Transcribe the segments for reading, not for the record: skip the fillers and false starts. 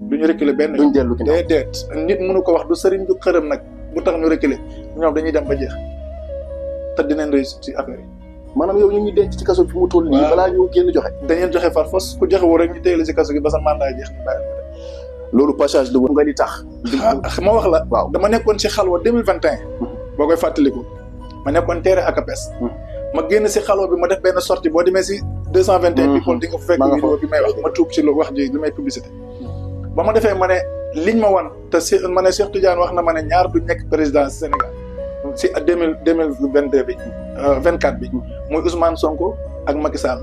duñu reculer benn duñ dellu ginnaaw déedéet nit mënu ko wax du sëriñ du xërëm nag bu tax ñu reculer ñoom dañuy dem ba jeex te dinañ réussir ci affaire yi. maanaam yow ñu ngi denc ci kaso bi fi mu toll nii. waaw balaa ñu génn joxe. dañuy joxe far fos ku joxe woo rek ñu téye la ci kaso gi ba sa mandat jeex ñu bàyyi loolu passage de nga li tax. ma wax la. waaw dama nekkoon ci xalwa 2021. boo koy fàttaliku. ma nekkoon teere ak APS. ma génn si xalwa bi ma def benn sortie boo demee si 221 people di nga fa fekk vidéo bi may wax ma tuub ci lu wax ji li may publicité. ba ma defee ma ne liñ ma wan te si ma ne Cheikh Tidiane wax na ma ne ñaar du nekk président Sénégal si 2022 bi 24 bi muy Ousmane Sonko ak Macky Sall.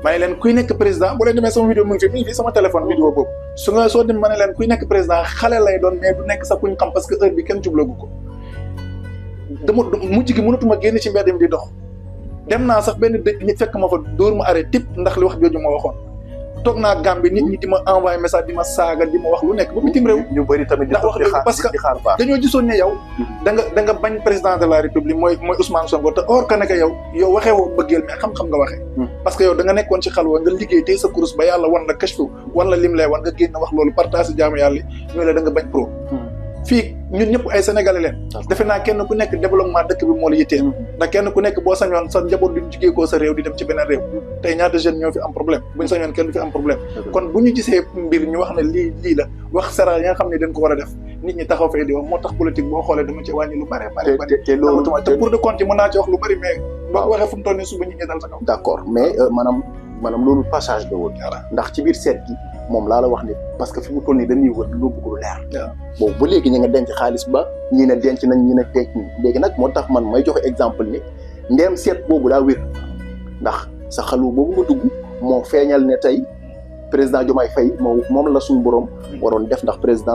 ma ne leen kuy nekk président bu leen demee sama vidéo mu ngi fi sama téléphone vidéo boobu soo dem ma ne leen kuy nekk président xale lay doon mais du nekk sax kuñ xam parce que heure bi kenn jublagu ko mujj gi mënatuma génn ci mbedd mi di dox dem naa sax benn dëj ñi fekk ma fa dóor ma arrêté tip ndax li wax jooju ma waxoon toog naa Gambie nit ñi di ma envoyé message di ma saaga di ma wax lu nekk ba bitim réew ñu bëri tamit ndax wax jooju parce que dañoo gisoon ne yow da nga bañ président de la république mooy Ousmane Sonko te or que ne que yow waxee woo bëggeel mais xam-xam nga waxee parce que yow da nga nekkoon ci xalwa nga liggéey tey sa kurus ba yàlla wan la kashfu wan la lim lay wan nga génn wax loolu partage jaamu yàlla ñu la da nga bañ pro fii ñun ñëpp ay sénégalais leen defe naa kenn ku nekk développement dëkk bi moo la yitteel ndax kenn ku nekk boo sañoon sa njaboot duñ jugee koo sa réew di dem ci beneen réew tey ñaata jeunes ñoo fi am problème buñ sañoon kenn du fi am problème kon bu ñu gisee mbir ñu wax ne lii la wax sara yi nga xam ne dañ ko war a def nit ñi taxaw fee di wax moo tax politique boo xoolee dama ci wàññi lu bari te pour de compte mën naa ci wax lu bari mais boo waxee fu mu toll nii suba ñi ngi dal sa kaw d'accord mais maanaam loolu passage de woon ndax ci biir seet gi moom laa la wax ni parce que fi mu toll nii dañuy wër lu bëgg lu leer boobu ba léegi ñu nga denc xaalis ba ñii ne denc nañ ñi ne denc léegi nag moo tax man may joxe exemple ni ndeem seet boobu daa wér ndax sa xalu boobu nga dugg moo feeñal ne tey président Diomaye Faye moom la suñu borom waroon def ndax président